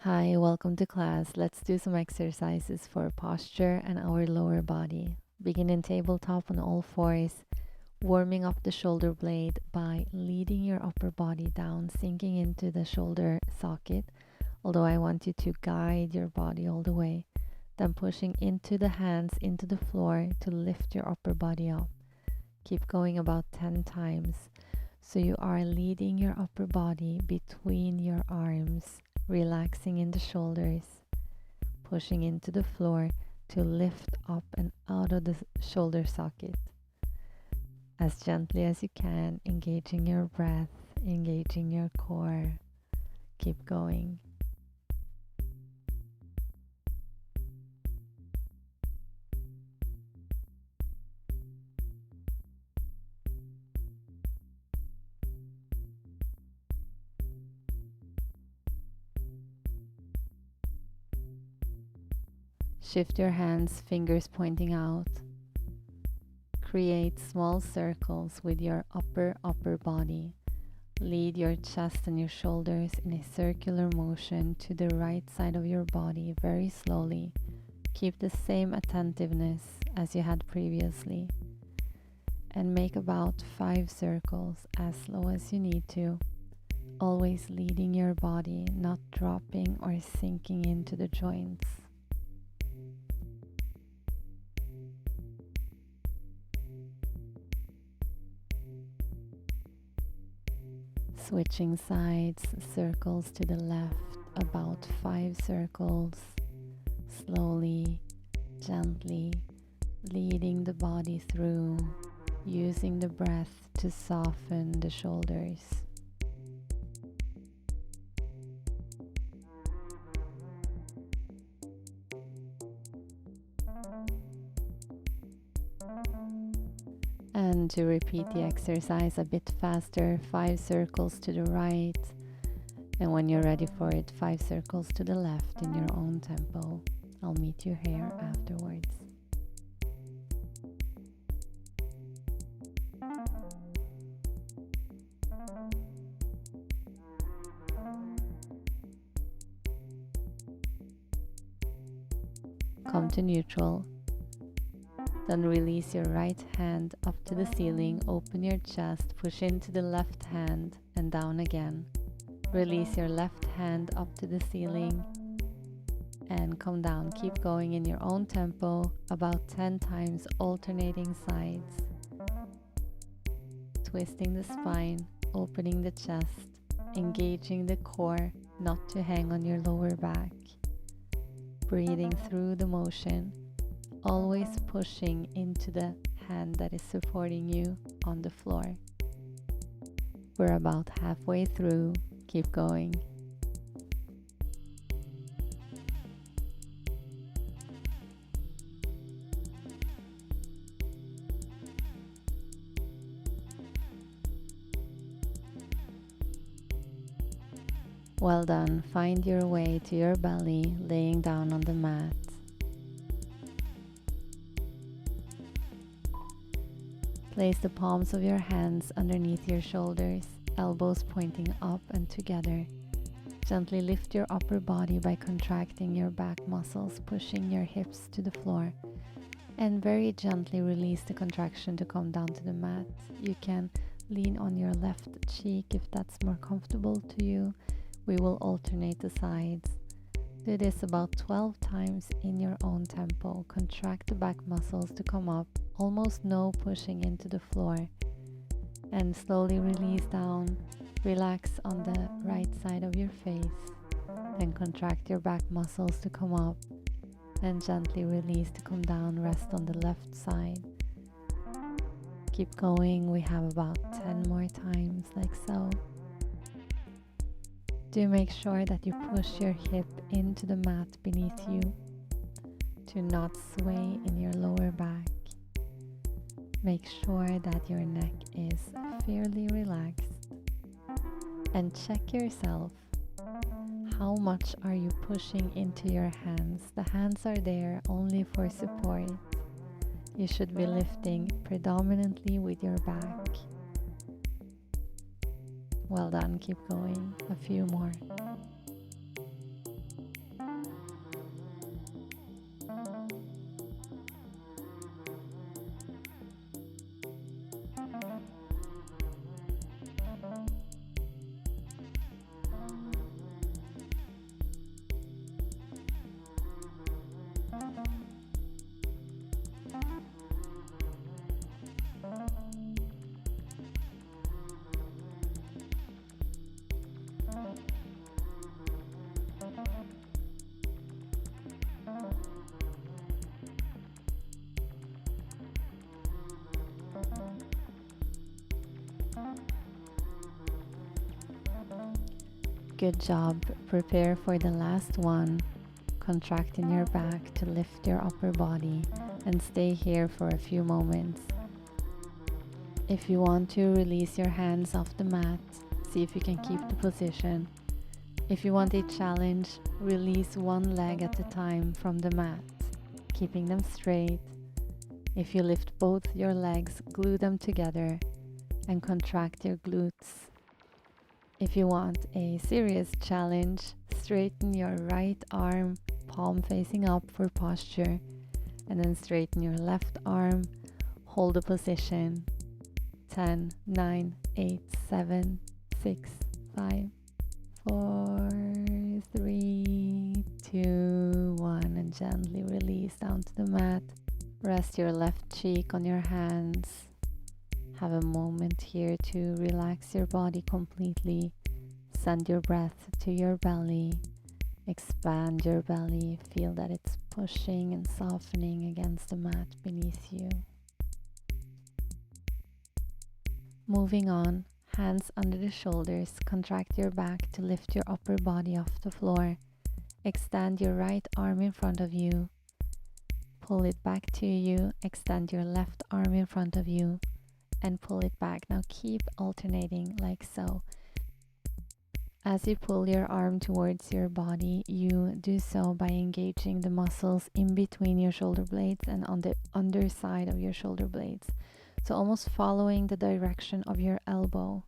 Hi, welcome to class. Let's do some exercises for posture and our lower body. Begin in tabletop on all fours, warming up the shoulder blade by leading your upper body down, sinking into the shoulder socket, although I want you to guide your body all the way. Then pushing into the hands into the floor to lift your upper body up. Keep going about 10 times. So you are leading your upper body between your arms, relaxing in the shoulders, pushing into the floor to lift up and out of the shoulder socket. As gently as you can, engaging your breath, engaging your core. Keep going. Shift your hands, fingers pointing out. Create small circles with your upper body. Lead your chest and your shoulders in a circular motion to the right side of your body very slowly. Keep the same attentiveness as you had previously. And make about 5 circles as slow as you need to. Always leading your body, not dropping or sinking into the joints. Switching sides, circles to the left, about 5 circles, slowly, gently, leading the body through, using the breath to soften the shoulders. And to repeat the exercise a bit faster, 5 circles to the right, and when you're ready for it, 5 circles to the left in your own tempo. I'll meet you here afterwards. Come to neutral. Then release your right hand up to the ceiling, open your chest, push into the left hand and down again. Release your left hand up to the ceiling and come down. Keep going in your own tempo, about 10 times, alternating sides. Twisting the spine, opening the chest, engaging the core, not to hang on your lower back. Breathing through the motion. Always pushing into the hand that is supporting you on the floor. We're about halfway through. Keep going. Well done. Find your way to your belly, laying down on the mat. Place the palms of your hands underneath your shoulders, elbows pointing up and together. Gently lift your upper body by contracting your back muscles, pushing your hips to the floor. And very gently release the contraction to come down to the mat. You can lean on your left cheek if that's more comfortable to you. We will alternate the sides. Do this about 12 times in your own tempo. Contract the back muscles to come up, almost no pushing into the floor. And slowly release down. Relax on the right side of your face. Then contract your back muscles to come up. And gently release to come down. Rest on the left side. Keep going. We have about 10 more times like so. Do make sure that you push your hip into the mat beneath you to not sway in your lower back. Make sure that your neck is fairly relaxed and check yourself. How much are you pushing into your hands? The hands are there only for support. You should be lifting predominantly with your back. Well done, keep going. A few more. Good job. Prepare for the last one. Contract in your back to lift your upper body and stay here for a few moments. If you want to, release your hands off the mat. See if you can keep the position. If you want a challenge, release one leg at a time from the mat, keeping them straight. If you lift both your legs, glue them together and contract your glutes. If you want a serious challenge, straighten your right arm, palm facing up for posture, and then straighten your left arm, hold the position. 10, 9, 8, 7, 6, 5, 4, 3, 2, 1, and gently release down to the mat. Rest your left cheek on your hands. Have a moment here to relax your body completely. Send your breath to your belly. Expand your belly. Feel that it's pushing and softening against the mat beneath you. Moving on, hands under the shoulders. Contract your back to lift your upper body off the floor. Extend your right arm in front of you. Pull it back to you. Extend your left arm in front of you and pull it back. Now keep alternating like so. As you pull your arm towards your body, you do so by engaging the muscles in between your shoulder blades and on the underside of your shoulder blades. So almost following the direction of your elbow.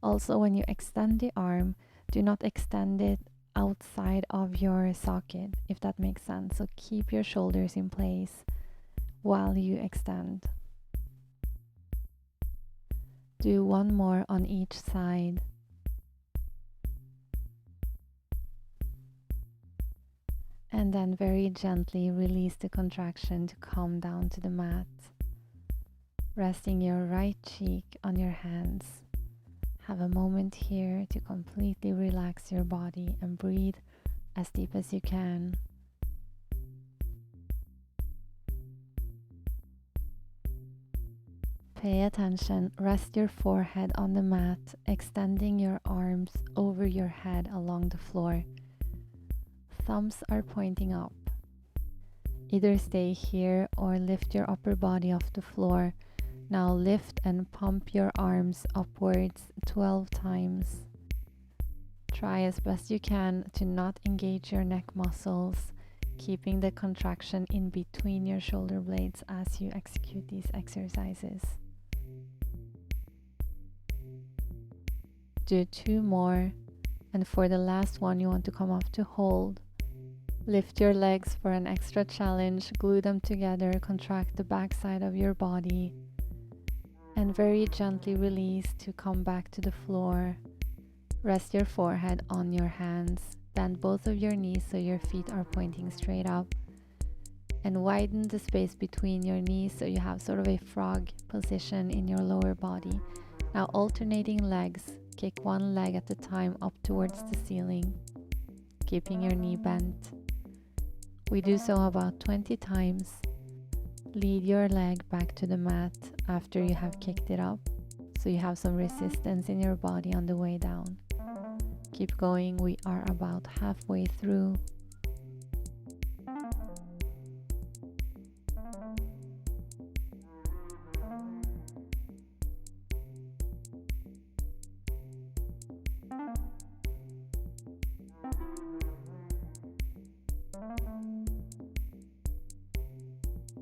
Also, when you extend the arm, do not extend it outside of your socket, if that makes sense. So keep your shoulders in place while you extend. Do one more on each side. And then very gently release the contraction to come down to the mat. Resting your right cheek on your hands. Have a moment here to completely relax your body and breathe as deep as you can. Pay attention. Rest your forehead on the mat, extending your arms over your head along the floor. Thumbs are pointing up. Either stay here or lift your upper body off the floor. Now lift and pump your arms upwards 12 times. Try as best you can to not engage your neck muscles, keeping the contraction in between your shoulder blades as you execute these exercises. Do 2 more, and for the last one you want to come up to hold. Lift your legs for an extra challenge, glue them together, contract the back side of your body, and very gently release to come back to the floor. Rest your forehead on your hands. Bend both of your knees so your feet are pointing straight up. And widen the space between your knees so you have sort of a frog position in your lower body. Now alternating legs. Kick one leg at a time up towards the ceiling, keeping your knee bent. We do so about 20 times. Lead your leg back to the mat after you have kicked it up, so you have some resistance in your body on the way down. Keep going, we are about halfway through.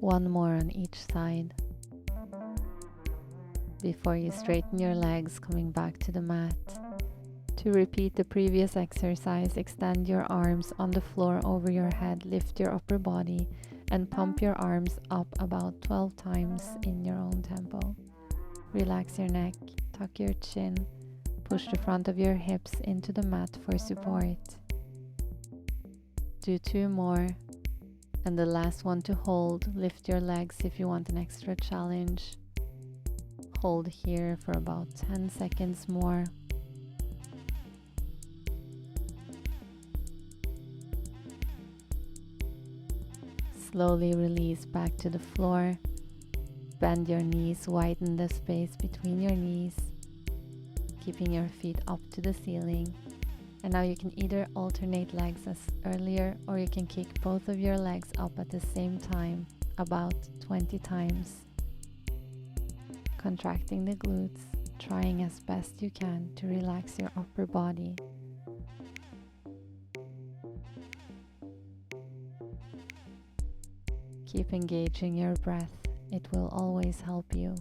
One more on each side. Before you straighten your legs, coming back to the mat. To repeat the previous exercise, extend your arms on the floor over your head, lift your upper body, and pump your arms up about 12 times in your own tempo. Relax your neck, tuck your chin, push the front of your hips into the mat for support. Do 2 more. And the last one to hold. Lift your legs if you want an extra challenge. Hold here for about 10 seconds more. Slowly release back to the floor. Bend your knees, widen the space between your knees, keeping your feet up to the ceiling. And now you can either alternate legs as earlier, or you can kick both of your legs up at the same time, about 20 times. Contracting the glutes, trying as best you can to relax your upper body. Keep engaging your breath, it will always help you.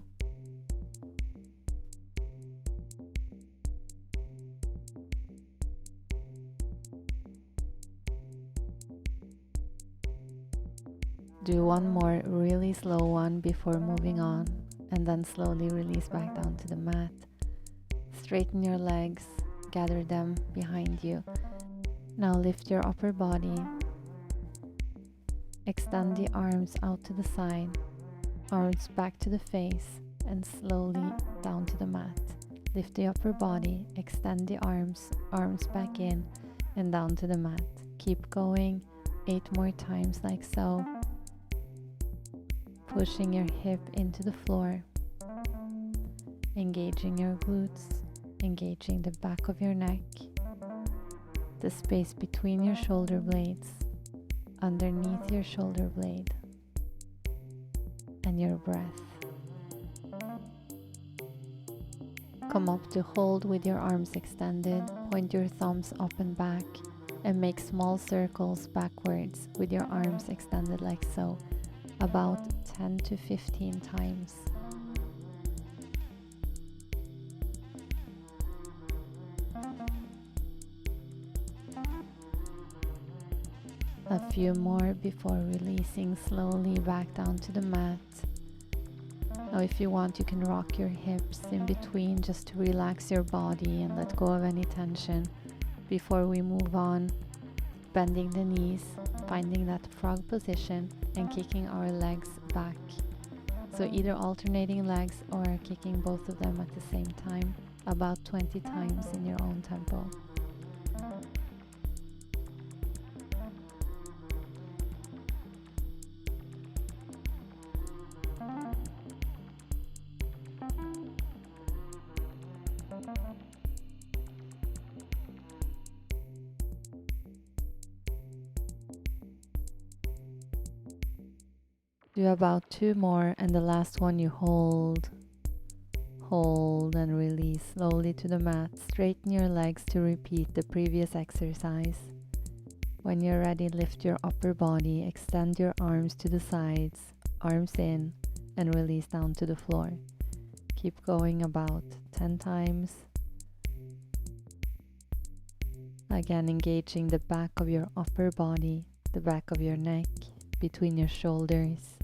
Do one more really slow one before moving on, and then slowly release back down to the mat. Straighten your legs, gather them behind you. Now lift your upper body. Extend the arms out to the side, arms back to the face, and slowly down to the mat. Lift the upper body, extend the arms, arms back in, and down to the mat. Keep going, 8 more times like so. Pushing your hip into the floor, engaging your glutes, engaging the back of your neck, the space between your shoulder blades, underneath your shoulder blade, and your breath. Come up to hold with your arms extended, point your thumbs up and back, and make small circles backwards with your arms extended like so, about 10 to 15 times. A few more before releasing slowly back down to the mat. Now if you want, you can rock your hips in between just to relax your body and let go of any tension before we move on. Bending the knees, finding that frog position, and kicking our legs back. So either alternating legs or kicking both of them at the same time, about 20 times in your own tempo. Do about 2 more, and the last one you hold, and release slowly to the mat. Straighten your legs to repeat the previous exercise. When you're ready, lift your upper body, extend your arms to the sides, arms in, and release down to the floor. Keep going about 10 times. Again, engaging the back of your upper body, the back of your neck, between your shoulders.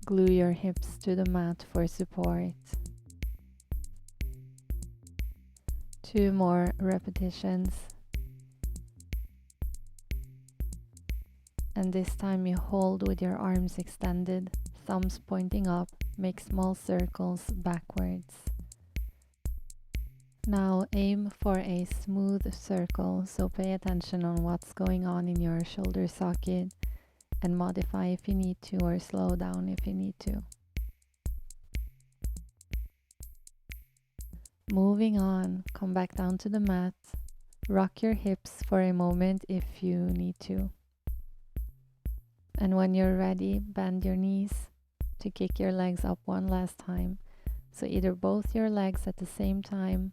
Glue your hips to the mat for support. 2 more repetitions. And this time you hold with your arms extended, thumbs pointing up, make small circles backwards. Now aim for a smooth circle, so pay attention on what's going on in your shoulder socket and modify if you need to, or slow down if you need to. Moving on, come back down to the mat. Rock your hips for a moment if you need to. And when you're ready, bend your knees to kick your legs up one last time. So either both your legs at the same time,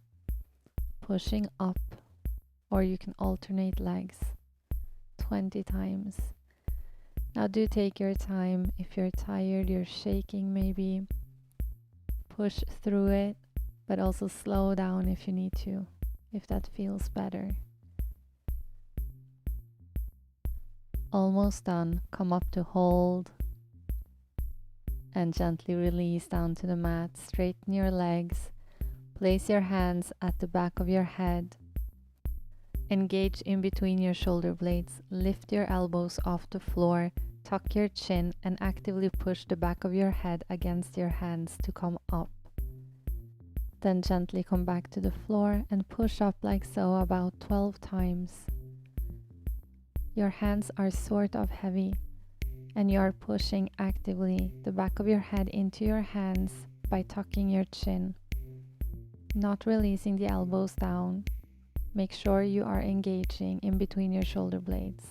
pushing up, or you can alternate legs 20 times. Now do take your time. If you're tired, you're shaking maybe, push through it, but also slow down if you need to, if that feels better. Almost done. Come up to hold and gently release down to the mat. Straighten your legs. Place your hands at the back of your head. Engage in between your shoulder blades. Lift your elbows off the floor. Tuck your chin and actively push the back of your head against your hands to come up. Then gently come back to the floor and push up like so about 12 times. Your hands are sort of heavy and you are pushing actively the back of your head into your hands by tucking your chin, not releasing the elbows down, Make sure you are engaging in between your shoulder blades.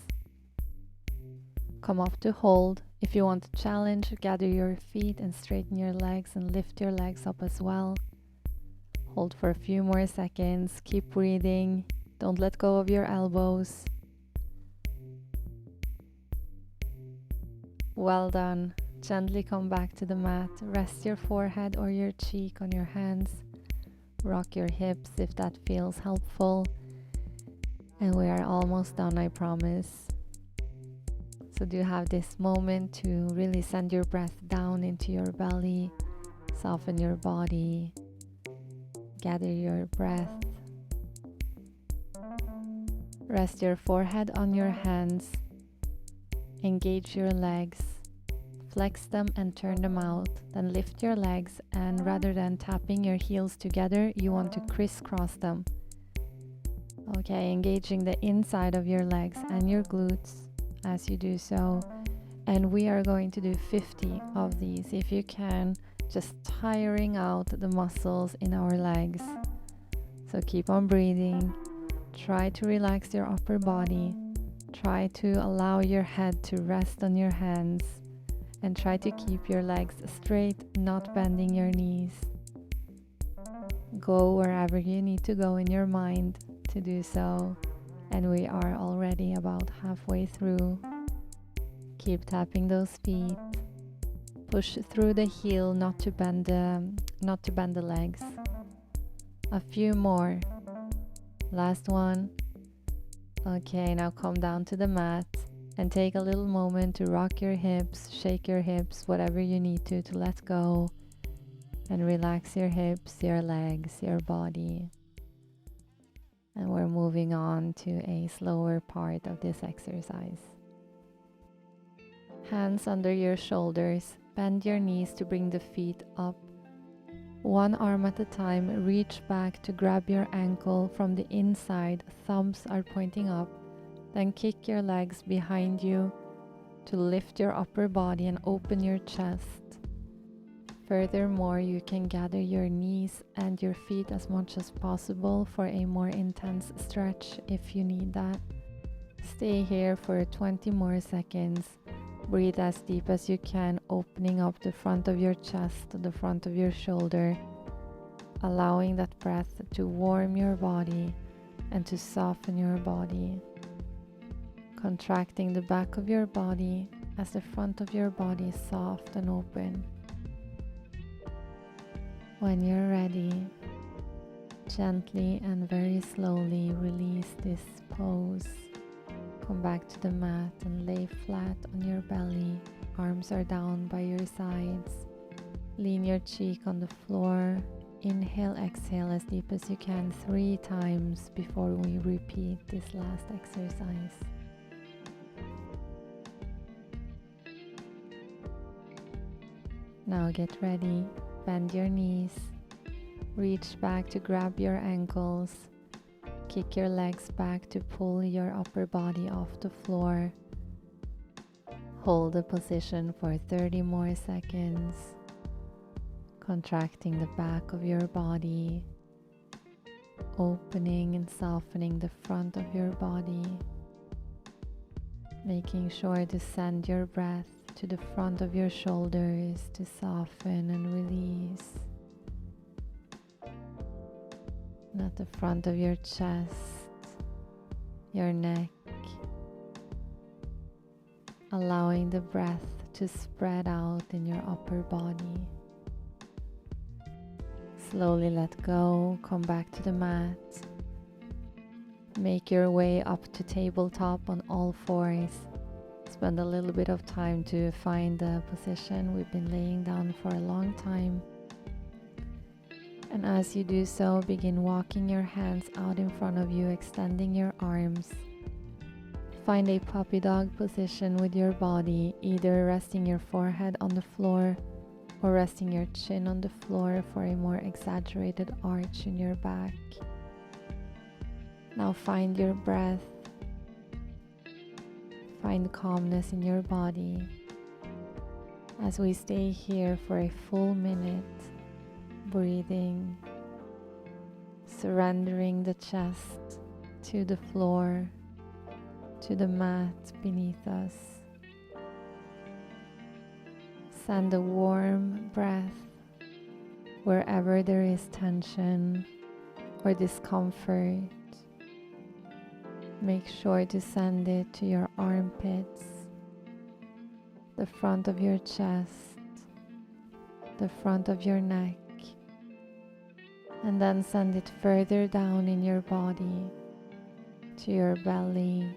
Come up to hold. If you want to challenge, gather your feet and straighten your legs and lift your legs up as well. Hold for a few more seconds. Keep breathing. Don't let go of your elbows. Well done. Gently come back to the mat. Rest your forehead or your cheek on your hands. Rock your hips if that feels helpful. And we are almost done, I promise. So do have this moment to really send your breath down into your belly, soften your body, gather your breath. Rest your forehead on your hands, engage your legs, flex them and turn them out, then lift your legs, and rather than tapping your heels together, you want to crisscross them. Okay, engaging the inside of your legs and your glutes as you do so. And we are going to do 50 of these if you can, just tiring out the muscles in our legs. So keep on breathing. Try to relax your upper body. Try to allow your head to rest on your hands. And try to keep your legs straight, not bending your knees. Go wherever you need to go in your mind to do so. And we are already about halfway through. Keep tapping those feet. Push through the heel, not to bend the legs. A few more. Last one. Okay, now come down to the mat and take a little moment to rock your hips, shake your hips, whatever you need to let go, and relax your hips, your legs, your body. And we're moving on to a slower part of this exercise. Hands under your shoulders, bend your knees to bring the feet up. One arm at a time, reach back to grab your ankle from the inside, thumbs are pointing up. Then kick your legs behind you to lift your upper body and open your chest. Furthermore, you can gather your knees and your feet as much as possible for a more intense stretch if you need that. Stay here for 20 more seconds. Breathe as deep as you can, opening up the front of your chest, the front of your shoulder, allowing that breath to warm your body and to soften your body. Contracting the back of your body as the front of your body is soft and open. When you're ready, gently and very slowly release this pose. Come back to the mat and lay flat on your belly. Arms are down by your sides. Lean your cheek on the floor. Inhale, exhale as deep as you can 3 times before we repeat this last exercise. Now get ready. Bend your knees. Reach back to grab your ankles. Kick your legs back to pull your upper body off the floor. Hold the position for 30 more seconds. Contracting the back of your body. Opening and softening the front of your body. Making sure to send your breath to the front of your shoulders to soften and release. Not the front of your chest, your neck. Allowing the breath to spread out in your upper body. Slowly let go, come back to the mat. Make your way up to tabletop on all fours. Spend a little bit of time to find the position we've been laying down for a long time. And as you do so, begin walking your hands out in front of you, extending your arms. Find a puppy dog position with your body, either resting your forehead on the floor or resting your chin on the floor for a more exaggerated arch in your back. Now find your breath. Find calmness in your body as we stay here for a full minute, breathing, surrendering the chest, to the floor, to the mat beneath us. Send a warm breath wherever there is tension or discomfort. Make sure to send it to your armpits, the front of your chest, the front of your neck, and then send it further down in your body to your belly.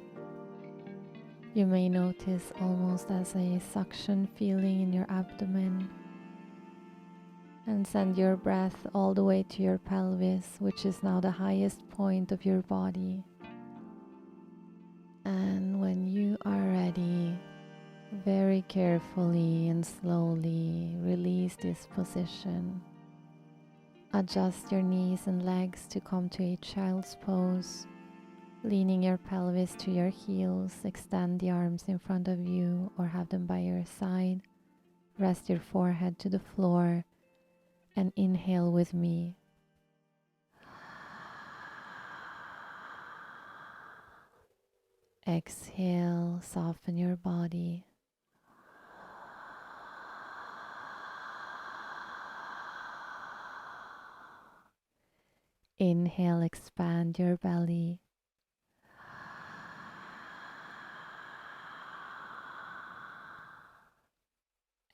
You may notice almost as a suction feeling in your abdomen, and send your breath all the way to your pelvis, which is now the highest point of your body. And when you are ready, very carefully and slowly release this position. Adjust your knees and legs to come to a child's pose, leaning your pelvis to your heels. Extend the arms in front of you or have them by your side. Rest your forehead to the floor and inhale with me. Exhale, soften your body. Inhale, expand your belly.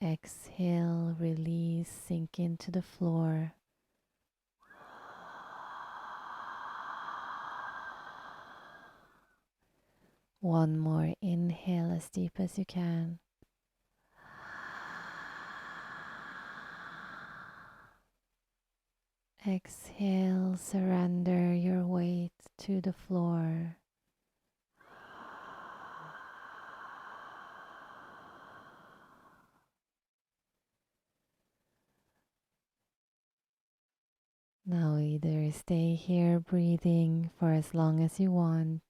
Exhale, release, sink into the floor. One more inhale as deep as you can. Exhale, surrender your weight to the floor. Now either stay here breathing for as long as you want,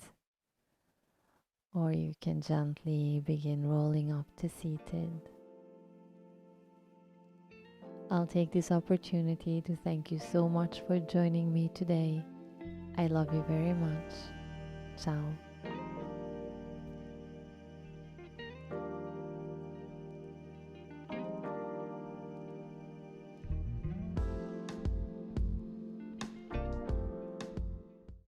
or you can gently begin rolling up to seated. I'll take this opportunity to thank you so much for joining me today. I love you very much. Ciao.